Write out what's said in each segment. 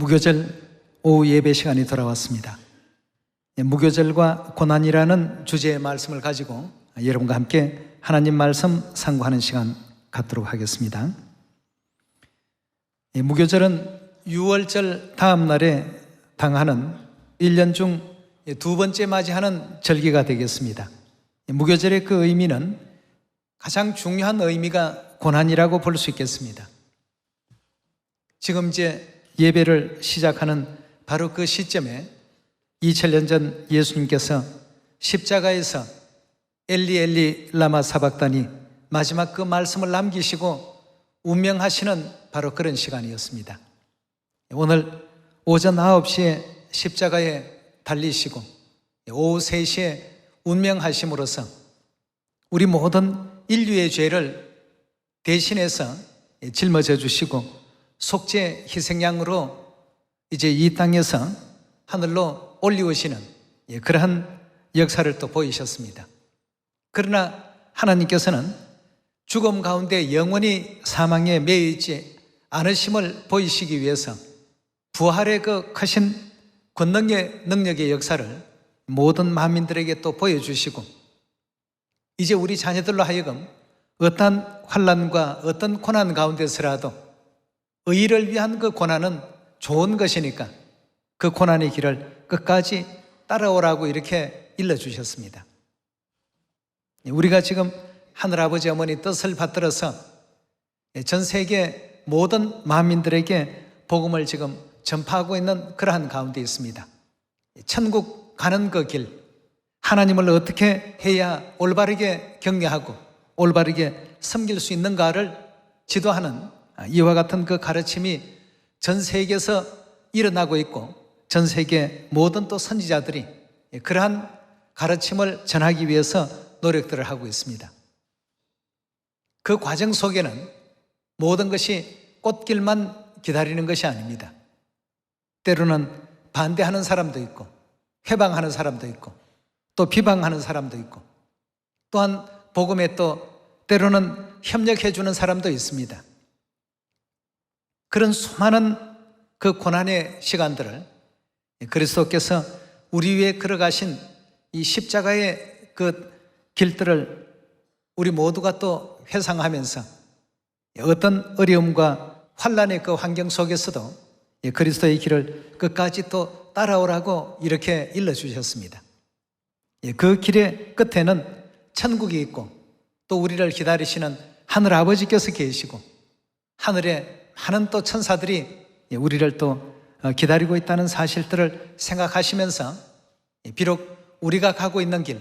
무교절 오후 예배 시간이 돌아왔습니다. 무교절과 고난이라는 주제의 말씀을 가지고 여러분과 함께 하나님 말씀 상고하는 시간 갖도록 하겠습니다. 무교절은 6월절 다음 날에 당하는 1년 중 두 번째 맞이하는 절기가 되겠습니다. 무교절의 그 의미는 가장 중요한 의미가 고난이라고 볼 수 있겠습니다. 지금 이제 예배를 시작하는 바로 그 시점에 2000년 전 예수님께서 십자가에서 엘리 엘리 라마 사박다니 마지막 그 말씀을 남기시고 운명하시는 바로 그런 시간이었습니다. 오늘 오전 9시에 십자가에 달리시고 오후 3시에 운명하심으로써 우리 모든 인류의 죄를 대신해서 짊어져 주시고 속죄 희생양으로 이제 이 땅에서 하늘로 올리우시는 그러한 역사를 또 보이셨습니다. 그러나 하나님께서는 죽음 가운데 영원히 사망에 매여 있지 않으심을 보이시기 위해서 부활의 그 크신 권능의 능력의 역사를 모든 만민들에게 또 보여주시고 이제 우리 자녀들로 하여금 어떠한 환난과 어떤 고난 가운데서라도 의를 위한 그 고난은 좋은 것이니까 그 고난의 길을 끝까지 따라오라고 이렇게 일러주셨습니다. 우리가 지금 하늘아버지 어머니 뜻을 받들어서 전 세계 모든 만민들에게 복음을 지금 전파하고 있는 그러한 가운데 있습니다. 천국 가는 그 길, 하나님을 어떻게 해야 올바르게 경외하고 올바르게 섬길 수 있는가를 지도하는 이와 같은 그 가르침이 전 세계에서 일어나고 있고 전 세계 모든 또 선지자들이 그러한 가르침을 전하기 위해서 노력들을 하고 있습니다. 그 과정 속에는 모든 것이 꽃길만 기다리는 것이 아닙니다. 때로는 반대하는 사람도 있고 회방하는 사람도 있고 또 비방하는 사람도 있고 또한 복음에 또 때로는 협력해 주는 사람도 있습니다. 그런 수많은 그 고난의 시간들을 그리스도께서 우리 위에 걸어가신 이 십자가의 그 길들을 우리 모두가 또 회상하면서 어떤 어려움과 환난의 그 환경 속에서도 그리스도의 길을 끝까지 또 따라오라고 이렇게 일러주셨습니다. 그 길의 끝에는 천국이 있고 또 우리를 기다리시는 하늘 아버지께서 계시고 하늘에 많은 또 천사들이 우리를 또 기다리고 있다는 사실들을 생각하시면서 비록 우리가 가고 있는 길,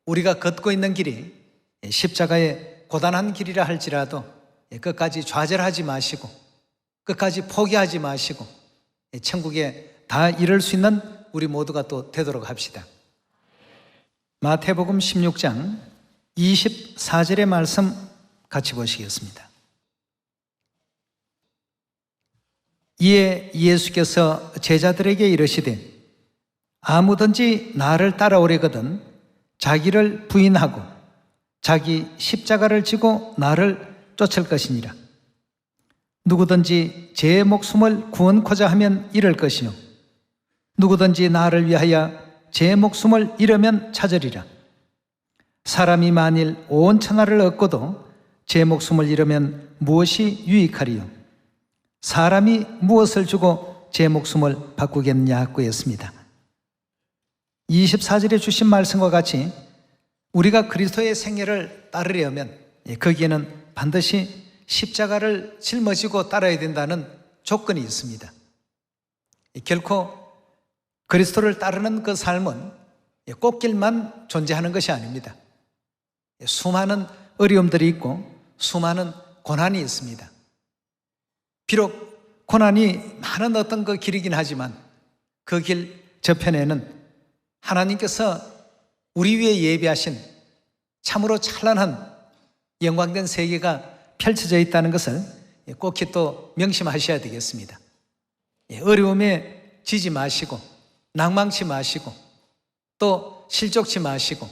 우리가 걷고 있는 길이 십자가의 고단한 길이라 할지라도 끝까지 좌절하지 마시고 끝까지 포기하지 마시고 천국에 다 이룰 수 있는 우리 모두가 또 되도록 합시다. 마태복음 16장 24절의 말씀 같이 보시겠습니다. 이에 예수께서 제자들에게 이르시되 아무든지 나를 따라오려거든 자기를 부인하고 자기 십자가를 지고 나를 쫓을 것이니라. 누구든지 제 목숨을 구원코자 하면 잃을 것이요 누구든지 나를 위하여 제 목숨을 잃으면 찾으리라. 사람이 만일 온 천하를 얻고도 제 목숨을 잃으면 무엇이 유익하리요? 사람이 무엇을 주고 제 목숨을 바꾸겠느냐 고했습니다. 24절에 주신 말씀과 같이 우리가 그리스도의 생애를 따르려면 거기에는 반드시 십자가를 짊어지고 따라야 된다는 조건이 있습니다. 결코 그리스도를 따르는 그 삶은 꽃길만 존재하는 것이 아닙니다. 수많은 어려움들이 있고 수많은 고난이 있습니다. 비록 고난이 많은 어떤 그 길이긴 하지만 그 길 저편에는 하나님께서 우리 위에 예비하신 참으로 찬란한 영광된 세계가 펼쳐져 있다는 것을 꼭히 또 명심하셔야 되겠습니다. 어려움에 지지 마시고 낭망치 마시고 또 실족치 마시고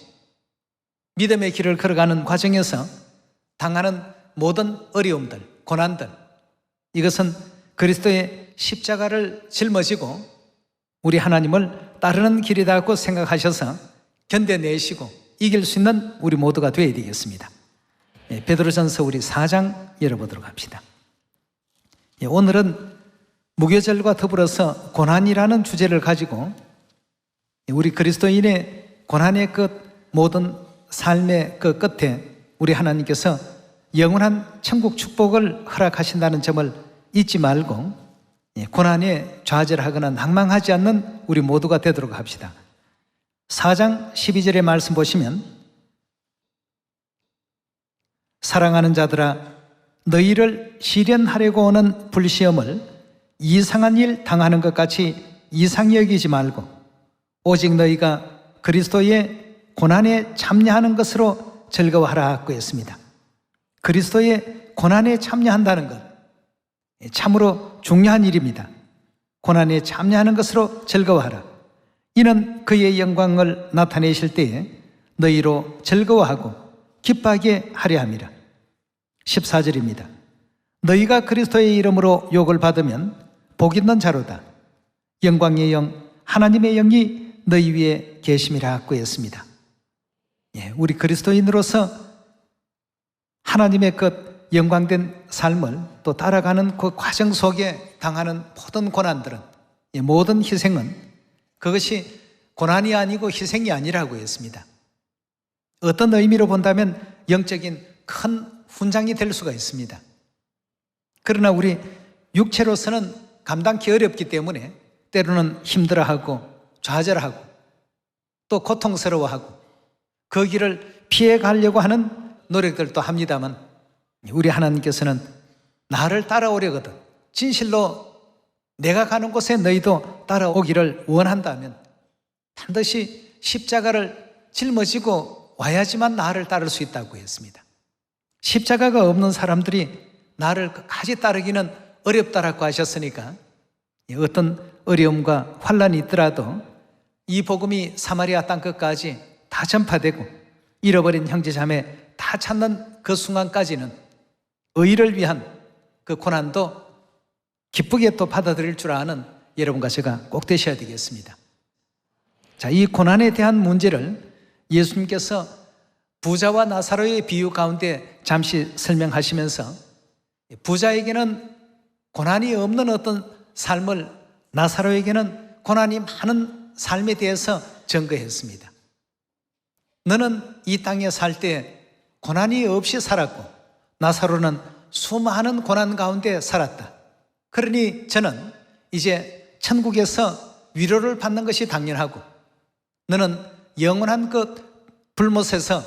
믿음의 길을 걸어가는 과정에서 당하는 모든 어려움들, 고난들 이것은 그리스도의 십자가를 짊어지고 우리 하나님을 따르는 길이라고 생각하셔서 견뎌내시고 이길 수 있는 우리 모두가 되어야 되겠습니다. 베드로전서 우리 4장 열어보도록 합시다. 오늘은 무교절과 더불어서 고난이라는 주제를 가지고 우리 그리스도인의 고난의 끝, 모든 삶의 그 끝에 우리 하나님께서 영원한 천국 축복을 허락하신다는 점을 잊지 말고 고난에 좌절하거나 낭망하지 않는 우리 모두가 되도록 합시다. 4장 12절의 말씀 보시면 사랑하는 자들아 너희를 시련하려고 오는 불시험을 이상한 일 당하는 것 같이 이상히 여기지 말고 오직 너희가 그리스도의 고난에 참여하는 것으로 즐거워하라고 했습니다. 그리스도의 고난에 참여한다는 것 참으로 중요한 일입니다. 고난에 참여하는 것으로 즐거워하라. 이는 그의 영광을 나타내실 때에 너희로 즐거워하고 기뻐하게 하려 함이라. 14절입니다. 너희가 그리스도의 이름으로 욕을 받으면 복 있는 자로다. 영광의 영 하나님의 영이 너희 위에 계심이라고 했습니다. 우리 그리스도인으로서 하나님의 것 영광된 삶을 또 따라가는 그 과정 속에 당하는 모든 고난들은 모든 희생은 그것이 고난이 아니고 희생이 아니라고 했습니다. 어떤 의미로 본다면 영적인 큰 훈장이 될 수가 있습니다. 그러나 우리 육체로서는 감당하기 어렵기 때문에 때로는 힘들어하고 좌절하고 또 고통스러워하고 그 길을 피해 가려고 하는 노력들도 합니다만 우리 하나님께서는 나를 따라오려거든 진실로 내가 가는 곳에 너희도 따라오기를 원한다면 반드시 십자가를 짊어지고 와야지만 나를 따를 수 있다고 했습니다. 십자가가 없는 사람들이 나를 끝까지 따르기는 어렵다라고 하셨으니까 어떤 어려움과 환난이 있더라도 이 복음이 사마리아 땅 끝까지 다 전파되고 잃어버린 형제자매 다 찾는 그 순간까지는 의를 위한 그 고난도 기쁘게 또 받아들일 줄 아는 여러분과 제가 꼭 되셔야 되겠습니다. 자, 이 고난에 대한 문제를 예수님께서 부자와 나사로의 비유 가운데 잠시 설명하시면서 부자에게는 고난이 없는 어떤 삶을 나사로에게는 고난이 많은 삶에 대해서 증거했습니다. 너는 이 땅에 살 때 고난이 없이 살았고 나사로는 수많은 고난 가운데 살았다. 그러니 저는 이제 천국에서 위로를 받는 것이 당연하고 너는 영원한 그 불못에서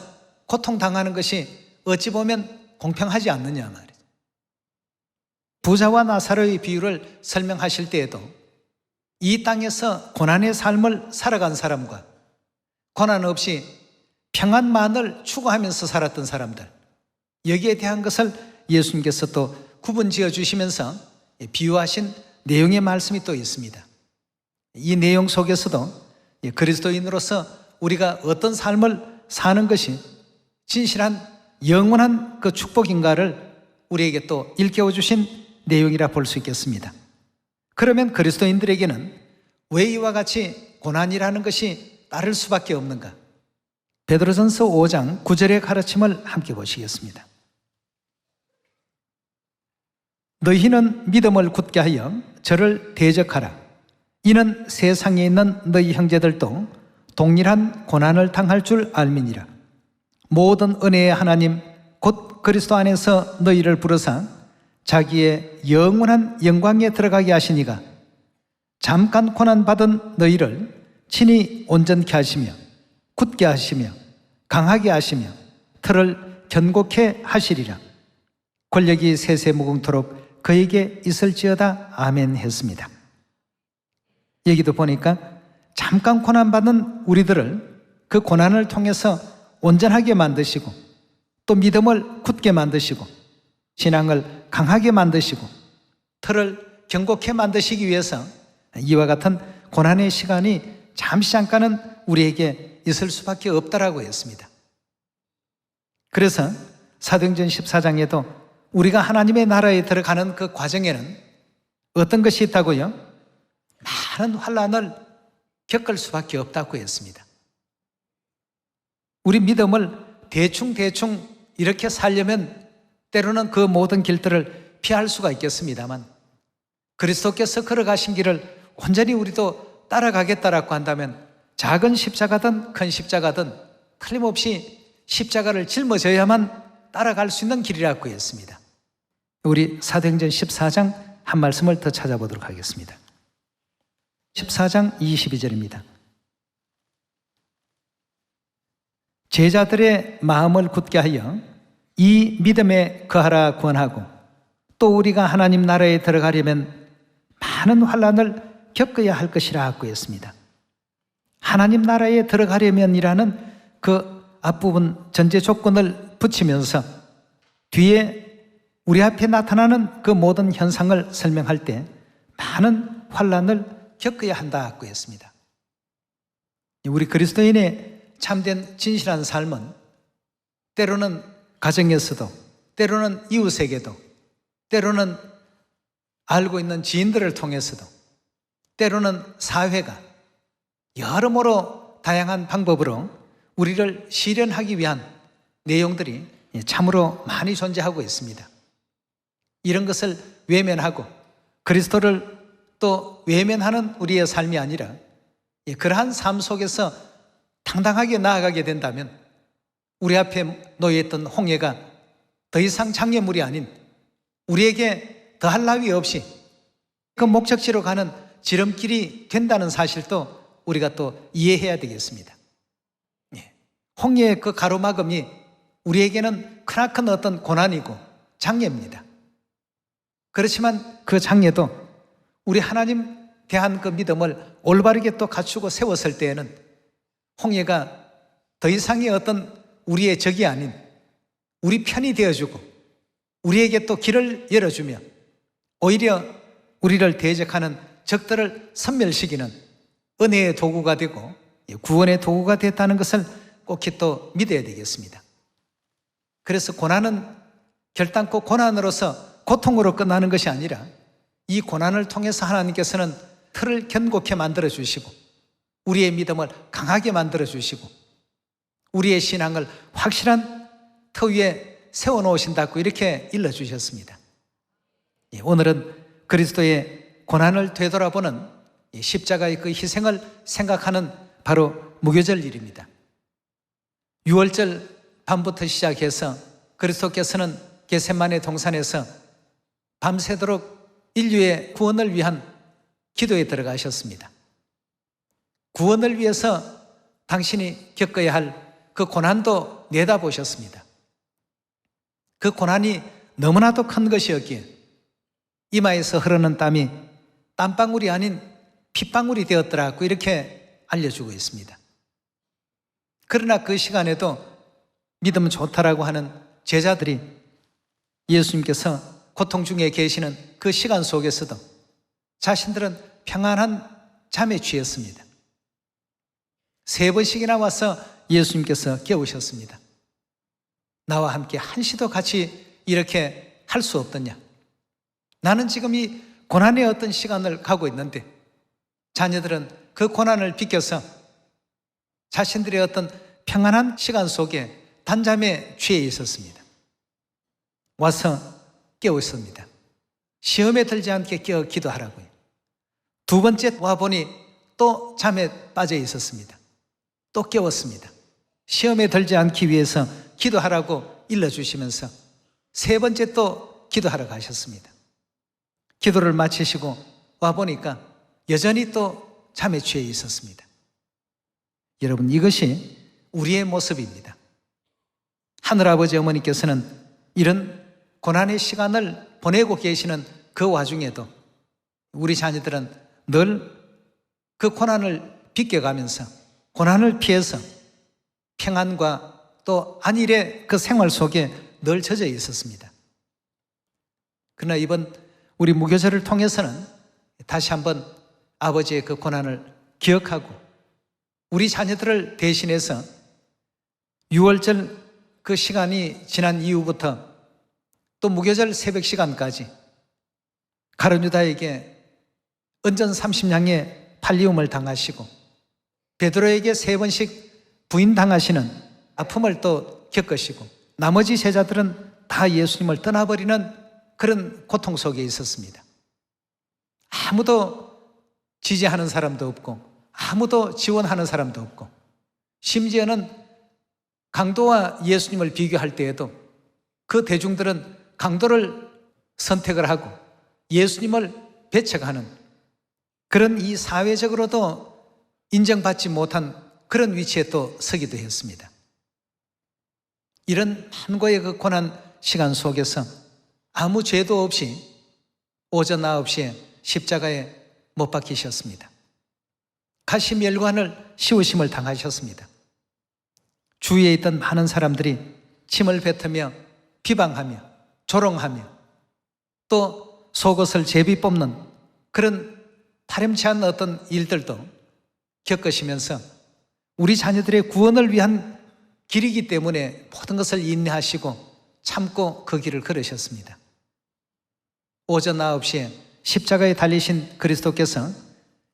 고통당하는 것이 어찌 보면 공평하지 않느냐 말이죠. 부자와 나사로의 비유를 설명하실 때에도 이 땅에서 고난의 삶을 살아간 사람과 고난 없이 평안만을 추구하면서 살았던 사람들 여기에 대한 것을 예수님께서 또 구분 지어 주시면서 비유하신 내용의 말씀이 또 있습니다. 이 내용 속에서도 그리스도인으로서 우리가 어떤 삶을 사는 것이 진실한 영원한 그 축복인가를 우리에게 또 일깨워 주신 내용이라 볼 수 있겠습니다. 그러면 그리스도인들에게는 왜 이와 같이 고난이라는 것이 따를 수밖에 없는가? 베드로전서 5장 9절의 가르침을 함께 보시겠습니다. 너희는 믿음을 굳게 하여 저를 대적하라. 이는 세상에 있는 너희 형제들도 동일한 고난을 당할 줄 알미니라. 모든 은혜의 하나님 곧 그리스도 안에서 너희를 부르사 자기의 영원한 영광에 들어가게 하시니가 잠깐 고난받은 너희를 친히 온전케 하시며 굳게 하시며 강하게 하시며 틀을 견고케 하시리라. 권력이 세세무궁토록 그에게 있을지어다. 아멘 했습니다. 여기도 보니까 잠깐 고난받는 우리들을 그 고난을 통해서 온전하게 만드시고 또 믿음을 굳게 만드시고 신앙을 강하게 만드시고 틀을 견고케 만드시기 위해서 이와 같은 고난의 시간이 잠시 잠깐은 우리에게 있을 수밖에 없다라고 했습니다. 그래서 사도행전 14장에도 우리가 하나님의 나라에 들어가는 그 과정에는 어떤 것이 있다고요? 많은 환난을 겪을 수밖에 없다고 했습니다. 우리 믿음을 대충 이렇게 살려면 때로는 그 모든 길들을 피할 수가 있겠습니다만, 그리스도께서 걸어가신 길을 온전히 우리도 따라가겠다라고 한다면 작은 십자가든 큰 십자가든 틀림없이 십자가를 짊어져야만 따라갈 수 있는 길이라고 했습니다. 우리 사도행전 14장 한 말씀을 더 찾아보도록 하겠습니다. 14장 22절입니다. 제자들의 마음을 굳게 하여 이 믿음에 거하라 권하고, 또 우리가 하나님 나라에 들어가려면 많은 환난을 겪어야 할 것이라고 했습니다. 하나님 나라에 들어가려면이라는 그 앞부분 전제 조건을 붙이면서 뒤에 우리 앞에 나타나는 그 모든 현상을 설명할 때 많은 환난을 겪어야 한다고 했습니다. 우리 그리스도인의 참된 진실한 삶은 때로는 가정에서도, 때로는 이웃에게도, 때로는 알고 있는 지인들을 통해서도, 때로는 사회가 여러모로 다양한 방법으로 우리를 시련하기 위한 내용들이 참으로 많이 존재하고 있습니다. 이런 것을 외면하고 그리스도를 또 외면하는 우리의 삶이 아니라 그러한 삶 속에서 당당하게 나아가게 된다면 우리 앞에 놓여있던 홍해가 더 이상 장애물이 아닌 우리에게 더할 나위 없이 그 목적지로 가는 지름길이 된다는 사실도 우리가 또 이해해야 되겠습니다. 홍해의 그 가로막음이 우리에게는 크나큰 어떤 고난이고 장애입니다. 그렇지만 그 장애도 우리 하나님 대한 그 믿음을 올바르게 또 갖추고 세웠을 때에는 홍해가 더 이상의 어떤 우리의 적이 아닌 우리 편이 되어주고 우리에게 또 길을 열어주며 오히려 우리를 대적하는 적들을 섬멸시키는 은혜의 도구가 되고 구원의 도구가 됐다는 것을 꼭히 또 믿어야 되겠습니다. 그래서 고난은 결단코 고난으로서 고통으로 끝나는 것이 아니라 이 고난을 통해서 하나님께서는 틀을 견고케 만들어 주시고 우리의 믿음을 강하게 만들어 주시고 우리의 신앙을 확실한 터 위에 세워놓으신다고 이렇게 일러주셨습니다. 오늘은 그리스도의 고난을 되돌아보는 십자가의 그 희생을 생각하는 바로 무교절일입니다. 6월절 밤부터 시작해서 그리스도께서는 겟세마네 동산에서 밤새도록 인류의 구원을 위한 기도에 들어가셨습니다. 구원을 위해서 당신이 겪어야 할 그 고난도 내다보셨습니다. 그 고난이 너무나도 큰 것이었기에 이마에서 흐르는 땀이 땀방울이 아닌 핏방울이 되었더라고 이렇게 알려주고 있습니다. 그러나 그 시간에도 믿으면 좋다라고 하는 제자들이 예수님께서 고통 중에 계시는 그 시간 속에서도 자신들은 평안한 잠에 취했습니다. 3번씩이나 와서 예수님께서 깨우셨습니다. 나와 함께 한시도 같이 이렇게 할 수 없더냐? 나는 지금 이 고난의 어떤 시간을 가고 있는데 자녀들은 그 고난을 비껴서 자신들의 어떤 평안한 시간 속에 단잠에 취해 있었습니다. 와서 깨웠습니다. 시험에 들지 않게 깨어 기도하라고요. 2번째 와보니 또 잠에 빠져 있었습니다. 또 깨웠습니다. 시험에 들지 않기 위해서 기도하라고 일러주시면서 3번째 또 기도하러 가셨습니다. 기도를 마치시고 와보니까 여전히 또 잠에 취해 있었습니다. 여러분, 이것이 우리의 모습입니다. 하늘아버지 어머니께서는 이런 고난의 시간을 보내고 계시는 그 와중에도 우리 자녀들은 늘 그 고난을 비껴가면서 고난을 피해서 평안과 또 안일의 그 생활 속에 늘 젖어 있었습니다. 그러나 이번 우리 무교절을 통해서는 다시 한번 아버지의 그 고난을 기억하고 우리 자녀들을 대신해서 6월절 그 시간이 지난 이후부터 또 무교절 새벽 시간까지 가룟유다에게 은전 30냥의 팔리움을 당하시고 베드로에게 3번씩 부인당하시는 아픔을 또 겪으시고 나머지 제자들은 다 예수님을 떠나버리는 그런 고통 속에 있었습니다. 아무도 지지하는 사람도 없고 아무도 지원하는 사람도 없고 심지어는 강도와 예수님을 비교할 때에도 그 대중들은 강도를 선택을 하고 예수님을 배척하는 그런 이 사회적으로도 인정받지 못한 그런 위치에 또 서기도 했습니다. 이런 한고의 그 고난 시간 속에서 아무 죄도 없이 오전 9시에 십자가에 못 박히셨습니다. 가시멸관을 씌우심을 당하셨습니다. 주위에 있던 많은 사람들이 침을 뱉으며 비방하며 조롱하며 또 속옷을 제비 뽑는 그런 파렴치 않은 어떤 일들도 겪으시면서 우리 자녀들의 구원을 위한 길이기 때문에 모든 것을 인내하시고 참고 그 길을 걸으셨습니다. 오전 9시에 십자가에 달리신 그리스도께서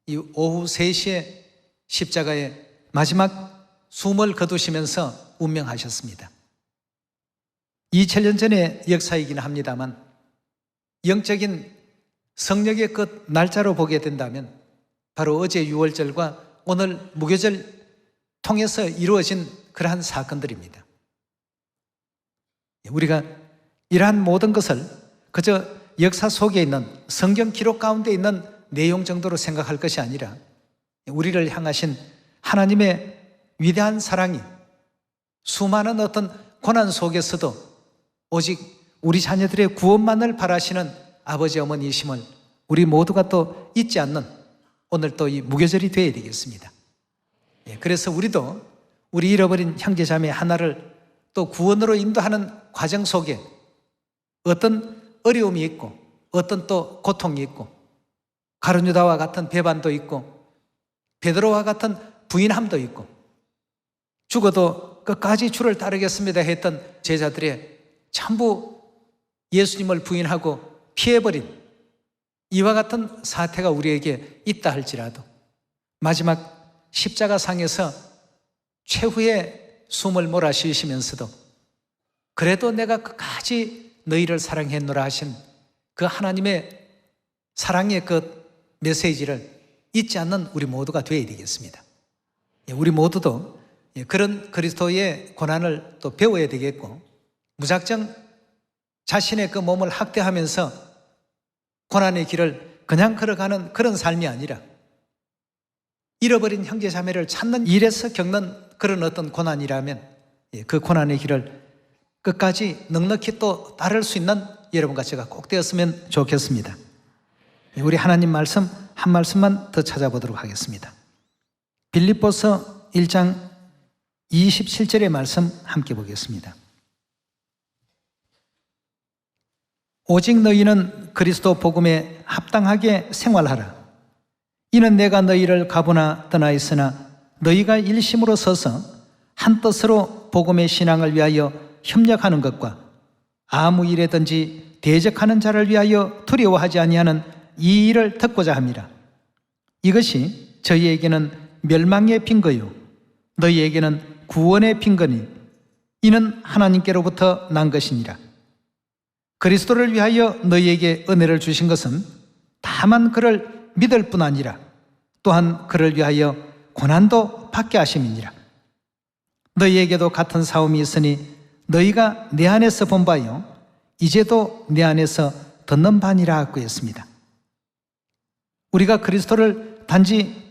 이 오후 3시에 십자가에 마지막 숨을 거두시면서 운명하셨습니다. 2000년 전의 역사이긴 합니다만 영적인 성령의 끝 날짜로 보게 된다면 바로 어제 유월절과 오늘 무교절 통해서 이루어진 그러한 사건들입니다. 우리가 이러한 모든 것을 그저 역사 속에 있는 성경 기록 가운데 있는 내용 정도로 생각할 것이 아니라 우리를 향하신 하나님의 위대한 사랑이 수많은 어떤 고난 속에서도 오직 우리 자녀들의 구원만을 바라시는 아버지 어머니이심을 우리 모두가 또 잊지 않는 오늘 또 이 무교절이 되어야 되겠습니다. 그래서 우리도 우리 잃어버린 형제자매 하나를 또 구원으로 인도하는 과정 속에 어떤 어려움이 있고 어떤 또 고통이 있고 가룟유다와 같은 배반도 있고 베드로와 같은 부인함도 있고 죽어도 끝까지 주를 따르겠습니다 했던 제자들의 전부 예수님을 부인하고 피해버린 이와 같은 사태가 우리에게 있다 할지라도 마지막 십자가상에서 최후의 숨을 몰아쉬시면서도 그래도 내가 끝까지 너희를 사랑했노라 하신 그 하나님의 사랑의 그 메시지를 잊지 않는 우리 모두가 되어야 되겠습니다. 우리 모두도 그런 그리스도의 고난을 또 배워야 되겠고 무작정 자신의 그 몸을 학대하면서 고난의 길을 그냥 걸어가는 그런 삶이 아니라 잃어버린 형제자매를 찾는 일에서 겪는 그런 어떤 고난이라면 그 고난의 길을 끝까지 넉넉히 또 따를 수 있는 여러분과 제가 꼭 되었으면 좋겠습니다. 우리 하나님 말씀 한 말씀만 더 찾아보도록 하겠습니다. 빌립보서 1장 27절의 말씀 함께 보겠습니다. 오직 너희는 그리스도 복음에 합당하게 생활하라. 이는 내가 너희를 가보나 떠나 있으나 너희가 일심으로 서서 한 뜻으로 복음의 신앙을 위하여 협력하는 것과 아무 일에든지 대적하는 자를 위하여 두려워하지 아니하는 이 일을 듣고자 합니다. 이것이 저희에게는 멸망의 빈거요 너희에게는 구원의 빈거니 이는 하나님께로부터 난 것이니라. 그리스도를 위하여 너희에게 은혜를 주신 것은 다만 그를 믿을 뿐 아니라 또한 그를 위하여 고난도 받게 하심이니라. 너희에게도 같은 사움이 있으니 너희가 내 안에서 본 바요 이제도 내 안에서 듣는 바니라 하고 했습니다. 우리가 그리스도를 단지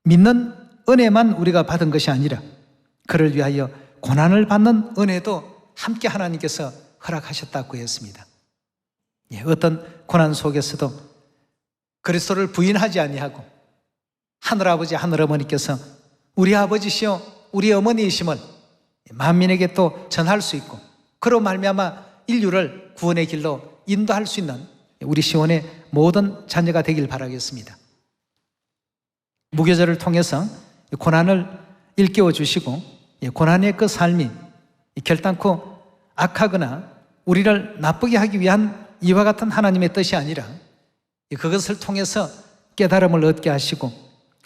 믿는 은혜만 우리가 받은 것이 아니라 그를 위하여 고난을 받는 은혜도 함께 하나님께서 허락하셨다고 했습니다. 어떤 고난 속에서도 그리스도를 부인하지 아니하고 하늘아버지 하늘어머니께서 우리 아버지시요 우리 어머니이심을 만민에게 또 전할 수 있고 그로 말미암아 인류를 구원의 길로 인도할 수 있는 우리 시온의 모든 자녀가 되길 바라겠습니다. 무교절을 통해서 고난을 일깨워 주시고 고난의 그 삶이 결단코 악하거나 우리를 나쁘게 하기 위한 이와 같은 하나님의 뜻이 아니라 그것을 통해서 깨달음을 얻게 하시고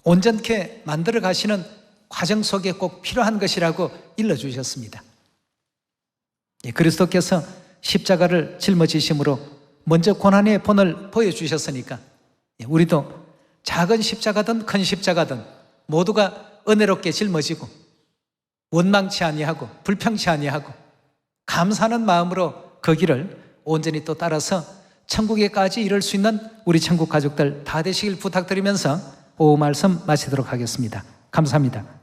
온전케 만들어 가시는 과정 속에 꼭 필요한 것이라고 일러주셨습니다. 그리스도께서 십자가를 짊어지심으로 먼저 고난의 본을 보여주셨으니까 우리도 작은 십자가든 큰 십자가든 모두가 은혜롭게 짊어지고 원망치 아니하고 불평치 아니하고 감사하는 마음으로 그 길을 온전히 또 따라서 천국에까지 이룰 수 있는 우리 천국 가족들 다 되시길 부탁드리면서 오후 말씀 마치도록 하겠습니다. 감사합니다.